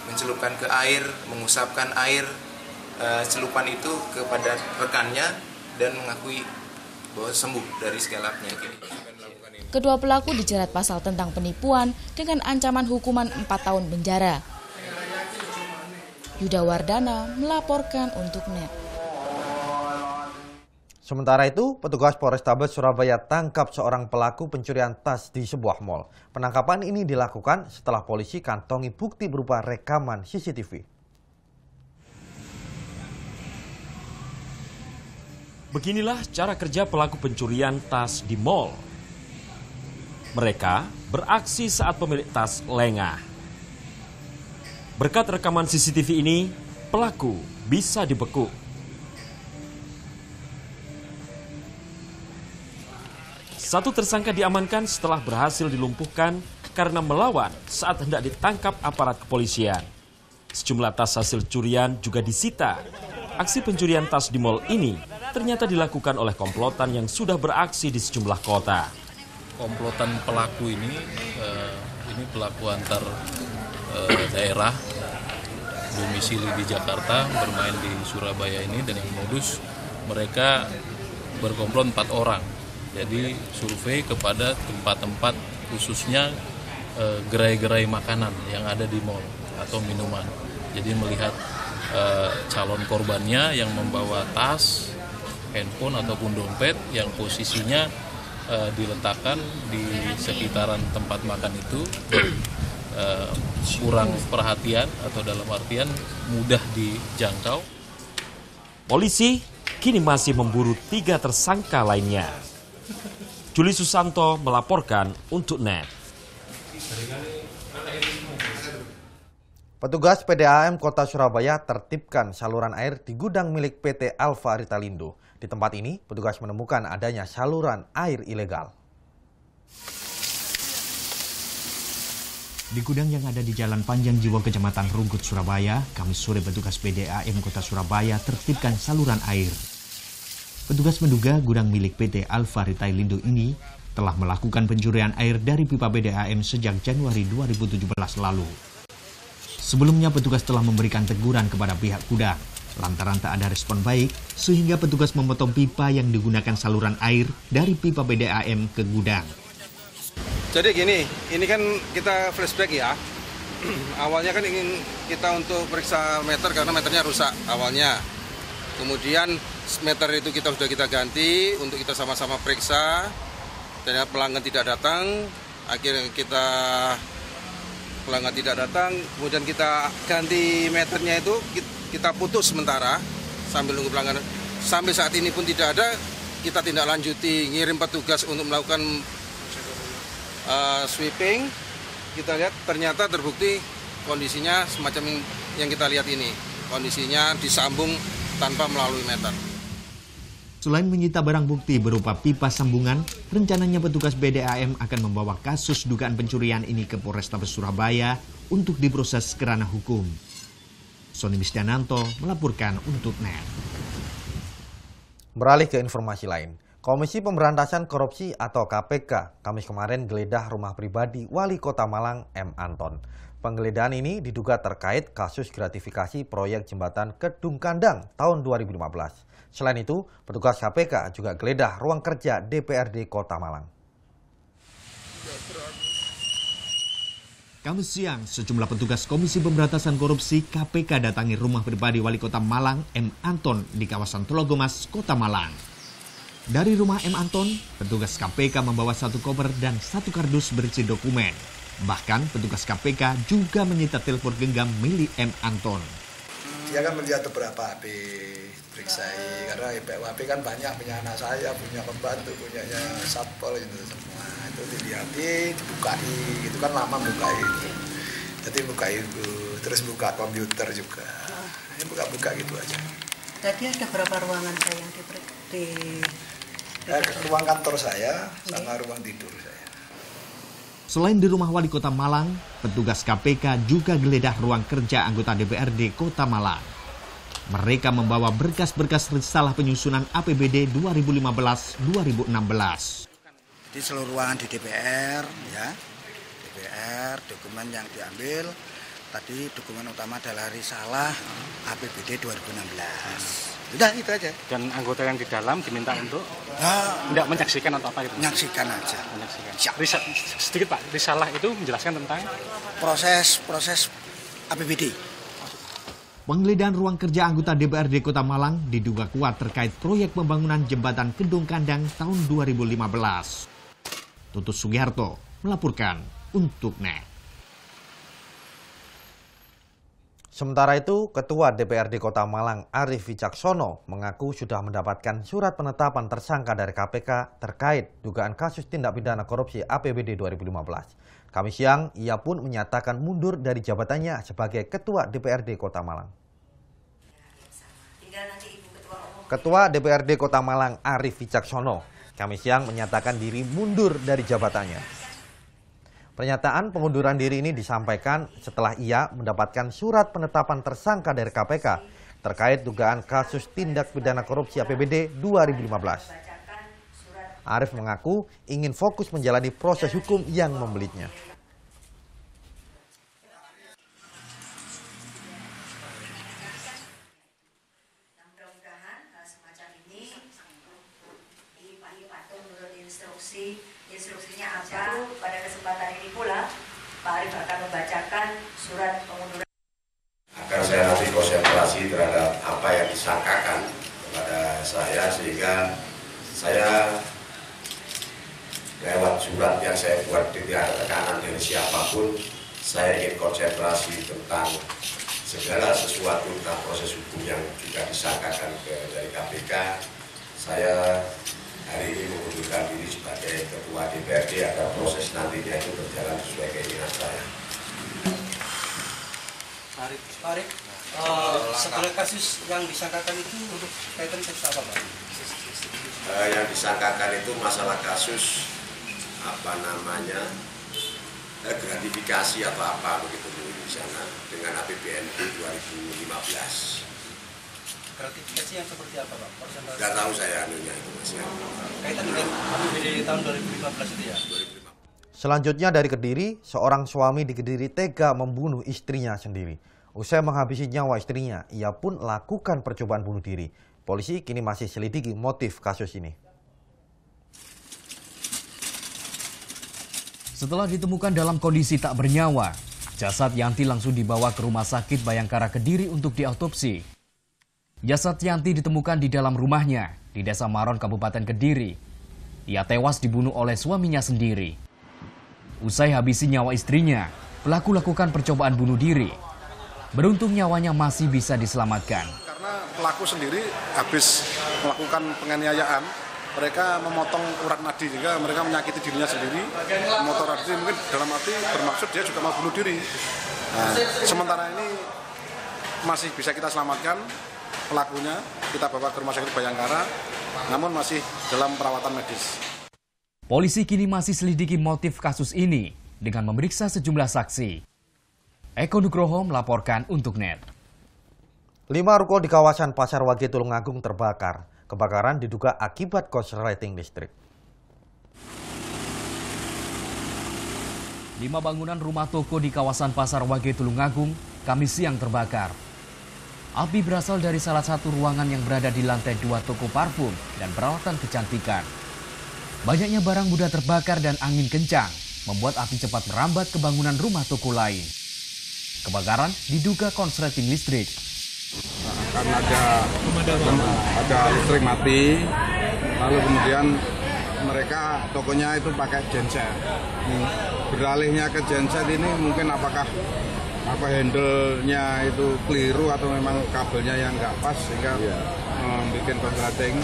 mencelupkan ke air, mengusapkan air celupan itu kepada rekannya dan mengakui bahwa sembuh dari segala penyakit. Kedua pelaku dijerat pasal tentang penipuan dengan ancaman hukuman 4 tahun penjara. Yuda Wardana melaporkan untuk Net. Sementara itu, petugas Polrestabes Surabaya tangkap seorang pelaku pencurian tas di sebuah mal. Penangkapan ini dilakukan setelah polisi kantongi bukti berupa rekaman CCTV. Beginilah cara kerja pelaku pencurian tas di mal. Mereka beraksi saat pemilik tas lengah. Berkat rekaman CCTV ini, pelaku bisa dibekuk. Satu tersangka diamankan setelah berhasil dilumpuhkan karena melawan saat hendak ditangkap aparat kepolisian. Sejumlah tas hasil curian juga disita. Aksi pencurian tas di mal ini ternyata dilakukan oleh komplotan yang sudah beraksi di sejumlah kota. Komplotan pelaku ini pelaku antar daerah, domisili di Jakarta, bermain di Surabaya ini dengan modus mereka berkomplot 4 orang. Jadi survei kepada tempat-tempat khususnya gerai-gerai makanan yang ada di mal atau minuman. Jadi melihat calon korbannya yang membawa tas, handphone ataupun dompet yang posisinya diletakkan di sekitaran tempat makan itu kurang perhatian atau dalam artian mudah dijangkau. Polisi kini masih memburu 3 tersangka lainnya. Juli Susanto melaporkan untuk NET. Petugas PDAM Kota Surabaya tertibkan saluran air di gudang milik PT Alfa Ritalindo. Di tempat ini, petugas menemukan adanya saluran air ilegal. Di gudang yang ada di Jalan Panjang Jiwo, Kecamatan Rungkut, Surabaya, Kamis sore petugas PDAM Kota Surabaya tertibkan saluran air. Petugas menduga gudang milik PT Alfa Ritalindo ini telah melakukan pencurian air dari pipa PDAM sejak Januari 2017 lalu. Sebelumnya petugas telah memberikan teguran kepada pihak gudang lantaran tak ada respon baik sehingga petugas memotong pipa yang digunakan saluran air dari pipa PDAM ke gudang. Jadi gini, ini kan kita flashback ya. Awalnya kan ingin kita untuk periksa meter karena meternya rusak awalnya. Kemudian meter itu sudah kita ganti untuk kita sama-sama periksa. Dan pelanggan tidak datang, akhirnya pelanggan tidak datang, kemudian kita ganti meternya itu kita putus sementara sambil nunggu pelanggan. Sampai saat ini pun tidak ada, kita tindak lanjuti, ngirim petugas untuk melakukan sweeping. Kita lihat ternyata terbukti kondisinya semacam yang kita lihat ini, kondisinya disambung tanpa melalui meter. Selain menyita barang bukti berupa pipa sambungan, rencananya petugas PDAM akan membawa kasus dugaan pencurian ini ke Polrestabes Surabaya untuk diproses ke ranah hukum. Sony Misdananto melaporkan untuk NET. Beralih ke informasi lain. Komisi Pemberantasan Korupsi atau KPK Kamis kemarin geledah rumah pribadi Wali Kota Malang M. Anton. Penggeledahan ini diduga terkait kasus gratifikasi proyek jembatan Kedung Kandang tahun 2015. Selain itu, petugas KPK juga geledah ruang kerja DPRD Kota Malang. Kamis siang, sejumlah petugas Komisi Pemberantasan Korupsi KPK datangi rumah pribadi Wali Kota Malang M. Anton di kawasan Telogomas, Kota Malang. Dari rumah M. Anton, petugas KPK membawa satu koper dan satu kardus berisi dokumen. Bahkan petugas KPK juga menyita telepon genggam milik M. Anton. Dia kan melihat beberapa HP, periksai, karena HP kan banyak, punya anak saya, punya pembantu, punyanya satpol itu semua. Itu dilihatin, dibukai, itu kan lama buka itu. Jadi buka itu, terus buka komputer juga. Ini buka-buka gitu aja. Tadi ada berapa ruangan saya yang ruang kantor saya sama ruang tidur saya. Selain di rumah Wali Kota Malang, petugas KPK juga geledah ruang kerja anggota DPRD Kota Malang. Mereka membawa berkas-berkas risalah penyusunan APBD 2015-2016. Di seluruh ruangan di DPR, ya, DPR, dokumen yang diambil, tadi dokumen utama adalah risalah APBD 2016. Udah itu aja. Dan anggota yang di dalam diminta untuk tidak menyaksikan atau apa gitu? Menyaksikan aja. Menyaksikan. Sedikit Pak, risalah itu menjelaskan tentang proses APBD. Penggeledahan ruang kerja anggota DPRD Kota Malang diduga kuat terkait proyek pembangunan jembatan Kedung Kandang tahun 2015. Tutut Sugiharto melaporkan untuk NET. Sementara itu, Ketua DPRD Kota Malang Arief Wicaksono mengaku sudah mendapatkan surat penetapan tersangka dari KPK terkait dugaan kasus tindak pidana korupsi APBD 2015. Kamis siang, ia pun menyatakan mundur dari jabatannya sebagai Ketua DPRD Kota Malang. Ketua DPRD Kota Malang Arief Wicaksono Kamis siang menyatakan diri mundur dari jabatannya. Pernyataan pengunduran diri ini disampaikan setelah ia mendapatkan surat penetapan tersangka dari KPK terkait dugaan kasus tindak pidana korupsi APBD 2015. Arief mengaku ingin fokus menjalani proses hukum yang membelitnya. Instruksinya apa? Pada kesempatan ini pula Pak Arief akan membacakan surat pengunduran. Agar saya nanti konsentrasi terhadap apa yang disangkakan kepada saya sehingga saya lewat surat yang saya buat tidak ada tekanan dari siapapun. Saya ingin konsentrasi tentang segala sesuatu tentang proses hukum yang juga disangkakan dari KPK. Saya hari ini mengundurkan diri sebagai Ketua DPRD agar proses nantinya itu berjalan sesuai keinginan saya. Pak, setelah kasus yang disangkakan itu kaitan kasus apa, Pak? Yang disangkakan itu masalah kasus gratifikasi atau apa begitu di sana dengan APBN 2015. Gratifikasi yang seperti apa, Pak? Nggak tahu saya anunya itu Mas. Kaitan dengan APBD tahun 2015 itu ya? Selanjutnya dari Kediri, seorang suami di Kediri tega membunuh istrinya sendiri. Usai menghabisi nyawa istrinya, ia pun lakukan percobaan bunuh diri. Polisi kini masih selidiki motif kasus ini. Setelah ditemukan dalam kondisi tak bernyawa, jasad Yanti langsung dibawa ke Rumah Sakit Bayangkara Kediri untuk diautopsi. Jasad Yanti ditemukan di dalam rumahnya di Desa Maron, Kabupaten Kediri. Ia tewas dibunuh oleh suaminya sendiri. Usai habisi nyawa istrinya, pelaku lakukan percobaan bunuh diri. Beruntung nyawanya masih bisa diselamatkan. Karena pelaku sendiri habis melakukan penganiayaan, mereka memotong urat nadi sehingga mereka menyakiti dirinya sendiri. Memotong urat nadi mungkin dalam arti bermaksud dia juga mau bunuh diri. Nah, sementara ini masih bisa kita selamatkan pelakunya, kita bawa ke Rumah Sakit Bayangkara, namun masih dalam perawatan medis. Polisi kini masih selidiki motif kasus ini dengan memeriksa sejumlah saksi. Eko Nugroho melaporkan untuk NET. 5 ruko di kawasan Pasar Wage Tulungagung terbakar. Kebakaran diduga akibat korsleting listrik. 5 bangunan rumah toko di kawasan Pasar Wage Tulungagung Kamis siang terbakar. Api berasal dari salah satu ruangan yang berada di lantai 2 toko parfum dan peralatan kecantikan. Banyaknya barang mudah terbakar dan angin kencang membuat api cepat merambat ke bangunan rumah toko lain. Kebakaran diduga korsleting listrik. Karena ada listrik mati, lalu kemudian mereka tokonya itu pakai genset. Beralihnya ke genset ini mungkin apakah handle-nya itu keliru atau memang kabelnya yang nggak pas sehingga membuat korsleting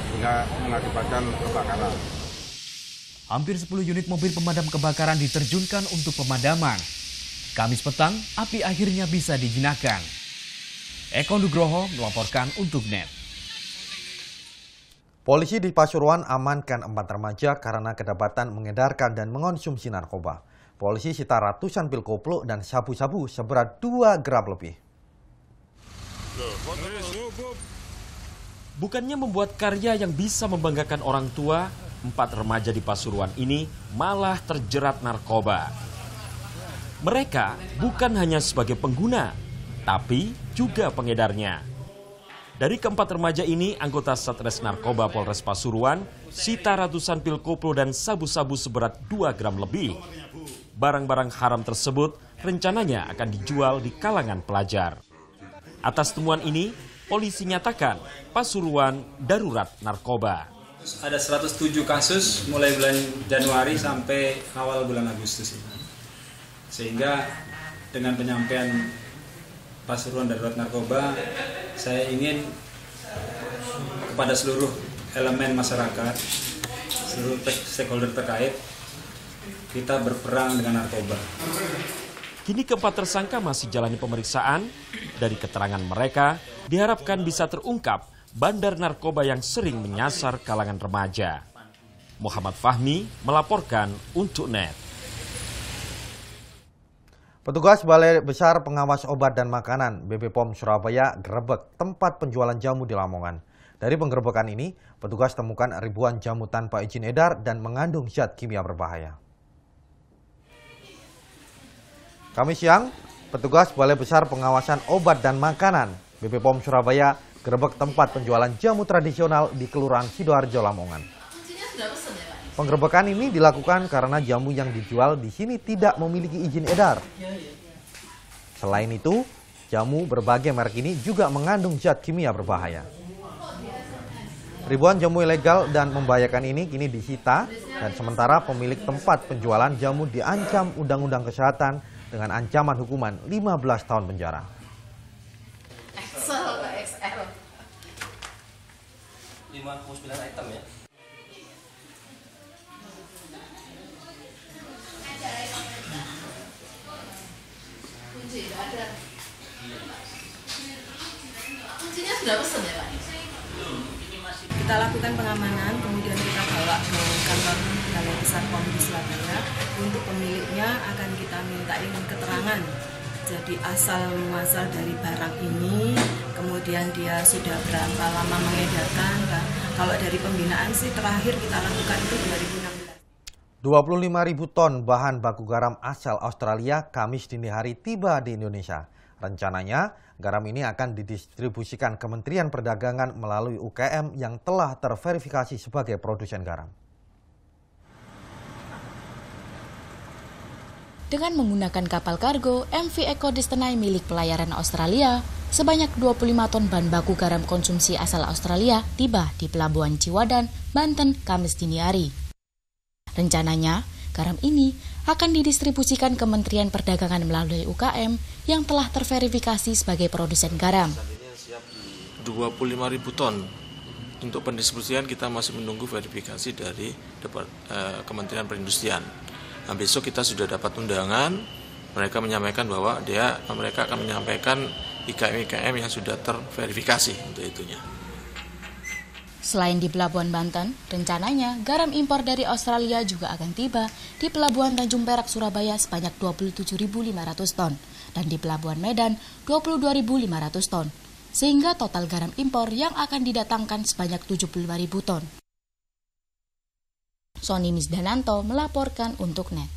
sehingga mengakibatkan kebakaran. Hampir 10 unit mobil pemadam kebakaran diterjunkan untuk pemadaman. Kamis petang, api akhirnya bisa dijinakkan. Eko Nugroho melaporkan untuk NET. Polisi di Pasuruan amankan 4 remaja karena kedapatan mengedarkan dan mengonsumsi narkoba. Polisi sita ratusan pil koplo dan sabu-sabu seberat 2 gram lebih. Bukannya membuat karya yang bisa membanggakan orang tua, 4 remaja di Pasuruan ini malah terjerat narkoba. Mereka bukan hanya sebagai pengguna, tapi juga pengedarnya. Dari keempat remaja ini, anggota Satres Narkoba Polres Pasuruan sita ratusan pil koplo dan sabu-sabu seberat 2 gram lebih. Barang-barang haram tersebut rencananya akan dijual di kalangan pelajar. Atas temuan ini, polisi nyatakan Pasuruan darurat narkoba. Ada 107 kasus mulai bulan Januari sampai awal bulan Agustus ini. Sehingga dengan penyampaian Pasuruan darurat narkoba, saya ingin kepada seluruh elemen masyarakat, seluruh stakeholder terkait, kita berperang dengan narkoba. Kini keempat tersangka masih jalani pemeriksaan. Dari keterangan mereka, diharapkan bisa terungkap bandar narkoba yang sering menyasar kalangan remaja. Muhammad Fahmi melaporkan untuk NET. Petugas Balai Besar Pengawas Obat dan Makanan BPOM Surabaya gerebek tempat penjualan jamu di Lamongan. Dari penggerebekan ini, petugas temukan ribuan jamu tanpa izin edar dan mengandung zat kimia berbahaya. Kamis siang, petugas Balai Besar Pengawasan Obat dan Makanan BPOM Surabaya gerebek tempat penjualan jamu tradisional di Kelurahan Sidoarjo, Lamongan. Penggerebekan ini dilakukan karena jamu yang dijual di sini tidak memiliki izin edar. Selain itu, jamu berbagai merek ini juga mengandung zat kimia berbahaya. Ribuan jamu ilegal dan membahayakan ini kini disita dan sementara pemilik tempat penjualan jamu diancam Undang-Undang Kesehatan dengan ancaman hukuman 15 tahun penjara. XL. 59 item ya. sudah pesen ya Pak? Kita lakukan pengamanan, kemudian kita bawa ke kantor Balai Besar POM di Surabaya. Untuk pemiliknya akan kita mintain keterangan. Jadi asal muasal dari barang ini, kemudian dia sudah berapa lama mengedarkan. Kalau dari pembinaan sih terakhir kita lakukan itu 2016. 25.000 ton bahan baku garam asal Australia Kamis dini hari tiba di Indonesia. Rencananya, garam ini akan didistribusikan Kementerian Perdagangan melalui UKM yang telah terverifikasi sebagai produsen garam. Dengan menggunakan kapal kargo MV Eco Destiny milik pelayaran Australia, sebanyak 25 ton bahan baku garam konsumsi asal Australia tiba di Pelabuhan Ciwadan, Banten, Kamis dini hari. Rencananya, garam ini akan didistribusikan Kementerian Perdagangan melalui UKM yang telah terverifikasi sebagai produsen garam. 25.000 ton. Untuk pendistribusian kita masih menunggu verifikasi dari Kementerian Perindustrian. Nah, besok kita sudah dapat undangan, mereka menyampaikan bahwa mereka akan menyampaikan IKM-IKM yang sudah terverifikasi untuk itunya. Selain di Pelabuhan Banten, rencananya garam impor dari Australia juga akan tiba di Pelabuhan Tanjung Perak, Surabaya sebanyak 27.500 ton dan di Pelabuhan Medan 22.500 ton, sehingga total garam impor yang akan didatangkan sebanyak 75.000 ton. Sony Misdananto melaporkan untuk NET.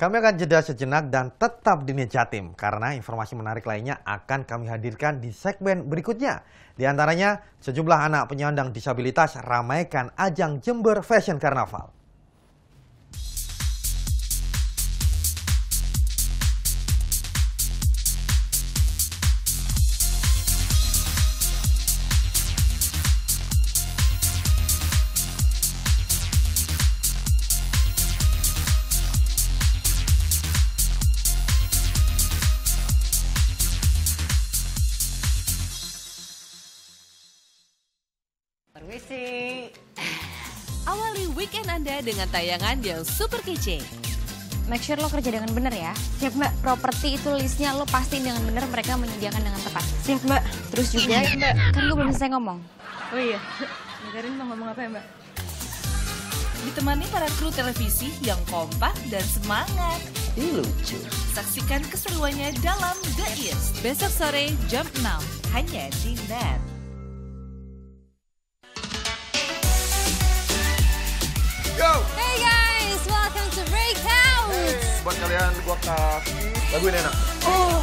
Kami akan jeda sejenak dan tetap di NET Jatim karena informasi menarik lainnya akan kami hadirkan di segmen berikutnya. Di antaranya, sejumlah anak penyandang disabilitas ramaikan ajang Jember Fashion Carnaval. Awali weekend Anda dengan tayangan yang super kece. Make sure lo kerja dengan benar ya. Siap Mbak, properti itu listnya lo pastiin dengan benar, mereka menyediakan dengan tepat. Siap Mbak. Terus juga Mbak, kan gue belum selesai ngomong. Oh iya, Karin mau ngomong apa ya Mbak? Ditemani para kru televisi yang kompak dan semangat. Lucu. Saksikan keseruannya dalam The East besok sore jam 6 hanya di NET. Go! Hey guys, welcome to Breakout. Hey, buat kalian gua kasih lagu ini enak. Oh.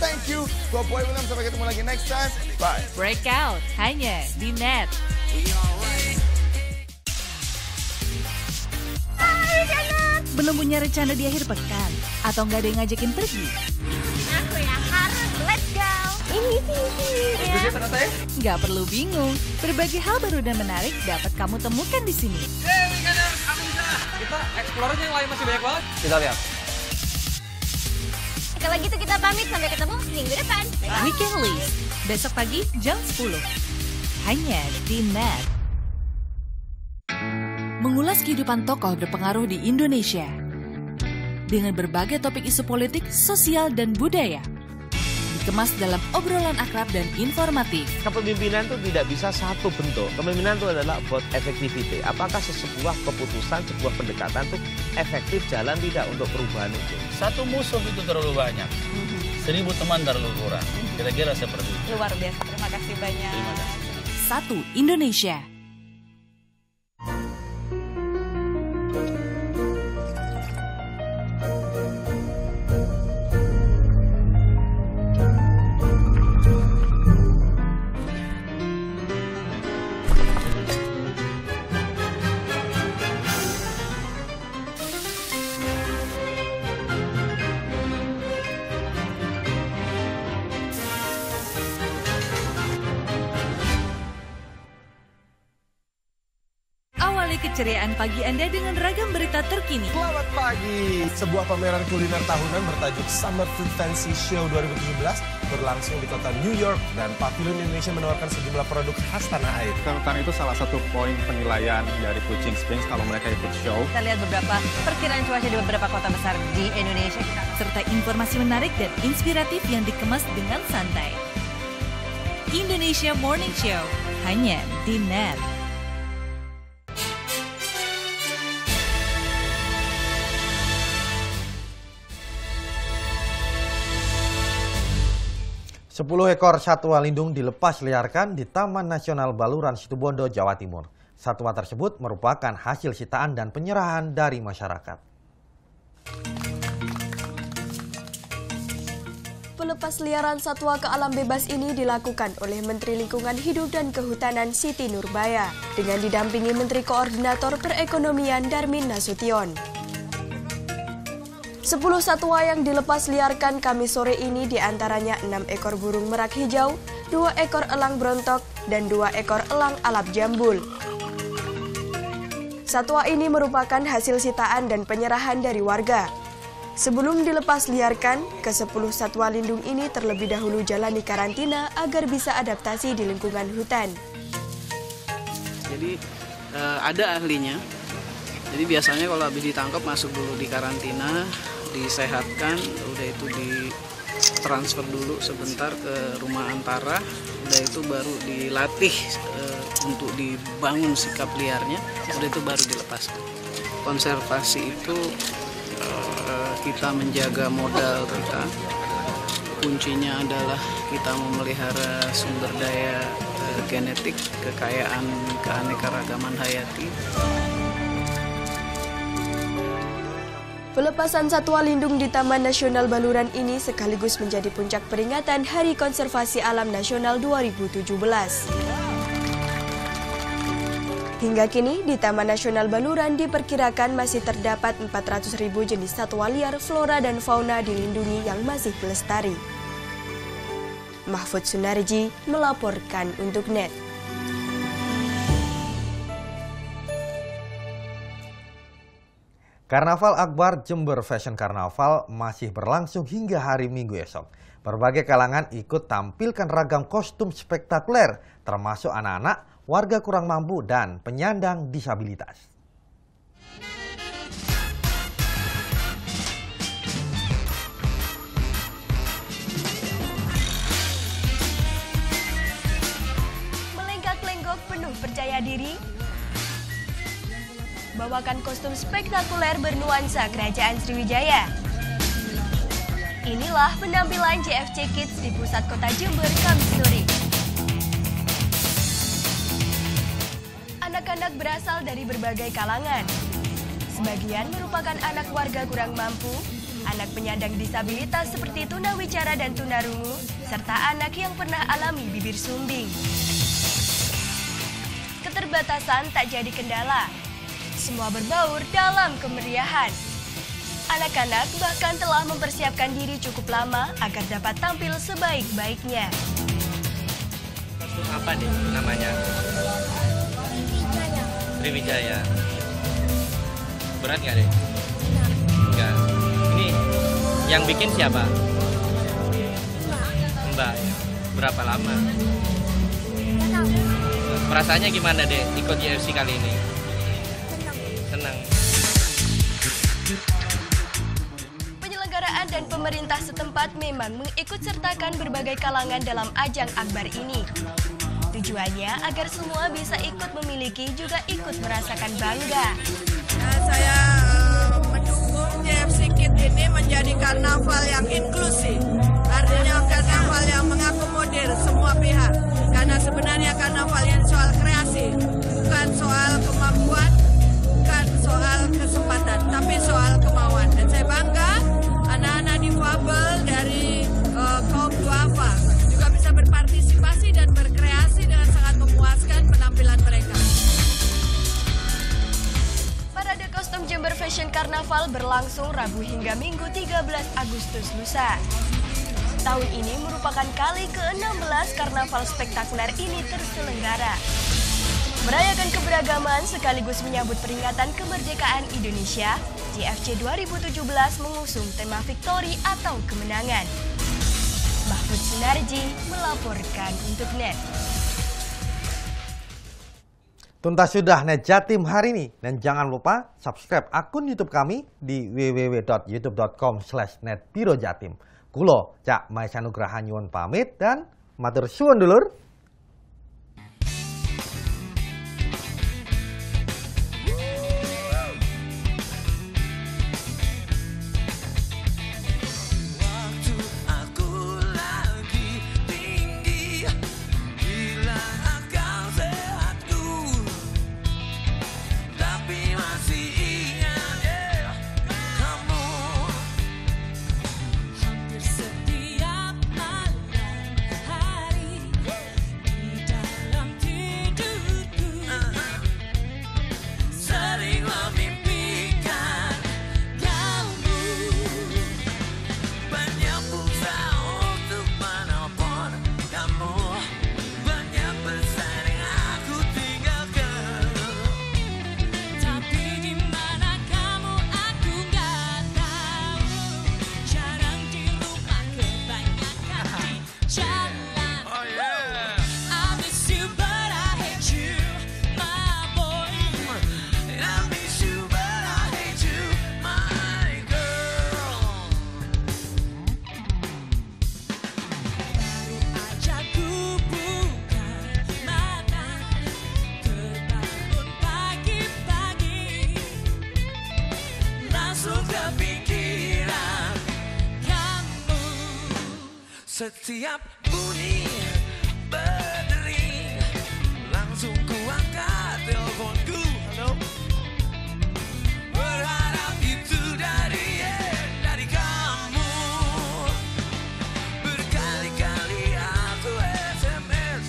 Thank you. Gua Boy William, sampai ketemu lagi next time. Bye. Breakout hanya di NET. Belum punya rencana di akhir pekan? Atau nggak ada yang ngajakin pergi? Aku yang harus, let's go. Ini sih. Nggak perlu bingung, berbagai hal baru dan menarik dapat kamu temukan di sini. Kita explore aja yang lain masih banyak banget. Kita lihat. Kalau gitu kita pamit, sampai ketemu minggu depan. Weekend List, besok pagi jam 10. Hanya di NET. Mengulas kehidupan tokoh berpengaruh di Indonesia dengan berbagai topik isu politik, sosial, dan budaya. Dikemas dalam obrolan akrab dan informatif. Kepemimpinan itu tidak bisa satu bentuk. Kepemimpinan itu adalah about effectivity. Apakah sebuah keputusan, sebuah pendekatan itu efektif jalan tidak untuk perubahan itu? Satu musuh itu terlalu banyak. 1000 teman terlalu kurang. Kira-kira seperti itu. Luar biasa. Terima kasih banyak. Terima kasih. Satu Indonesia. keceriaan pagi Anda dengan ragam berita terkini. Selamat pagi. Sebuah pameran kuliner tahunan bertajuk Summer Food Fancy Show 2017 berlangsung di kota New York dan Pavilion Indonesia menawarkan sejumlah produk khas tanah air. Karena itu salah satu poin penilaian dari Kuching Springs kalau mereka ikut show. Kita lihat beberapa perkiraan cuaca di beberapa kota besar di Indonesia. Serta informasi menarik dan inspiratif yang dikemas dengan santai. Indonesia Morning Show, hanya di NET. Sepuluh ekor satwa lindung dilepas liarkan di Taman Nasional Baluran Situbondo, Jawa Timur. Satwa tersebut merupakan hasil sitaan dan penyerahan dari masyarakat. Pelepasliaran satwa ke alam bebas ini dilakukan oleh Menteri Lingkungan Hidup dan Kehutanan Siti Nurbaya dengan didampingi Menteri Koordinator Perekonomian Darmin Nasution. 10 satwa yang dilepas liarkan Kamis sore ini diantaranya 6 ekor burung merak hijau, 2 ekor elang brontok, dan 2 ekor elang alap jambul. Satwa ini merupakan hasil sitaan dan penyerahan dari warga. Sebelum dilepas liarkan, ke-10 satwa lindung ini terlebih dahulu jalani karantina agar bisa adaptasi di lingkungan hutan. Jadi ada ahlinya. Jadi biasanya kalau habis ditangkap masuk dulu di karantina, disehatkan, udah itu ditransfer dulu sebentar ke rumah antara, udah itu baru dilatih untuk dibangun sikap liarnya, udah itu baru dilepas. Konservasi itu kita menjaga modal kita, kuncinya adalah kita memelihara sumber daya genetik, kekayaan keanekaragaman hayati. Pelepasan satwa lindung di Taman Nasional Baluran ini sekaligus menjadi puncak peringatan Hari Konservasi Alam Nasional 2017. Hingga kini, di Taman Nasional Baluran diperkirakan masih terdapat 400.000 jenis satwa liar, flora dan fauna dilindungi yang masih pelestari. Mahfud Sunarji melaporkan untuk NET. Karnaval Akbar Jember Fashion Carnaval masih berlangsung hingga hari Minggu esok. Berbagai kalangan ikut tampilkan ragam kostum spektakuler, termasuk anak-anak, warga kurang mampu, dan penyandang disabilitas. Melenggak-lenggok penuh percaya diri, bawakan kostum spektakuler bernuansa Kerajaan Sriwijaya. Inilah penampilan JFC Kids di pusat kota Jember Kamis sore. Anak-anak berasal dari berbagai kalangan. Sebagian merupakan anak warga kurang mampu, anak penyandang disabilitas seperti tunawicara dan tunarungu, serta anak yang pernah alami bibir sumbing. Keterbatasan tak jadi kendala. Semua berbaur dalam kemeriahan. Anak-anak bahkan telah mempersiapkan diri cukup lama agar dapat tampil sebaik-baiknya. Kostum apa deh namanya? Sriwijaya. Berat nggak deh? Enggak. Ini yang bikin siapa? Mbak. Berapa lama? Perasaannya gimana deh ikut JFC kali ini? Senang. Penyelenggaraan dan pemerintah setempat memang mengikutsertakan berbagai kalangan dalam ajang Akbar ini. Tujuannya agar semua bisa ikut memiliki juga ikut merasakan bangga. Saya mendukung JFC Kids ini menjadi karnaval yang inklusif. Artinya karnaval yang mengakomodir semua pihak. Karena sebenarnya karnaval yang soal kreasi, bukan soal kemampuan, bukan soal kesempatan, tapi soal kemauan. Dan saya bangga anak-anak difabel dari kaum duafa juga bisa berpartisipasi dan berkreasi dengan sangat memuaskan penampilan mereka. Parade kostum Jember Fashion Carnaval berlangsung Rabu hingga Minggu 13 Agustus lusa. Tahun ini merupakan kali ke-16 karnaval spektakuler ini terselenggara. Merayakan keberagaman sekaligus menyambut peringatan kemerdekaan Indonesia, JFC 2017 mengusung tema Victory atau kemenangan. Mahfud Sunarji melaporkan untuk NET. Tuntas sudah NET Jatim hari ini, dan jangan lupa subscribe akun YouTube kami di www.youtube.com/netbirojatim. Kulo Cak Maesanugraha nyuwun pamit dan matur suwun dulur. Setiap bunyi berdering, langsung ku angkat teleponku. Halo? Berharap itu dari kamu. Berkali-kali aku SMS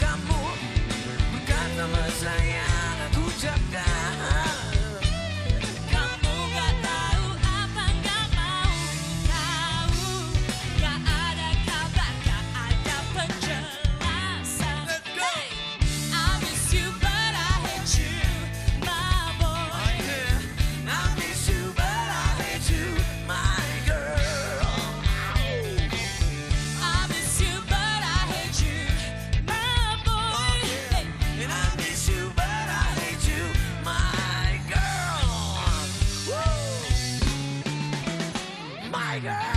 kamu, berkata mesra yang aku ucapkan. Kamu gak tahu apa gak mau tahu. Gak ada kabar, gak ada penjelasan. Hey, I miss you but I hate you, my boy. I miss you but I hate you, my girl. I miss you but I hate you, my boy. Hey. And I miss you but I hate you, my girl. Woo! My girl.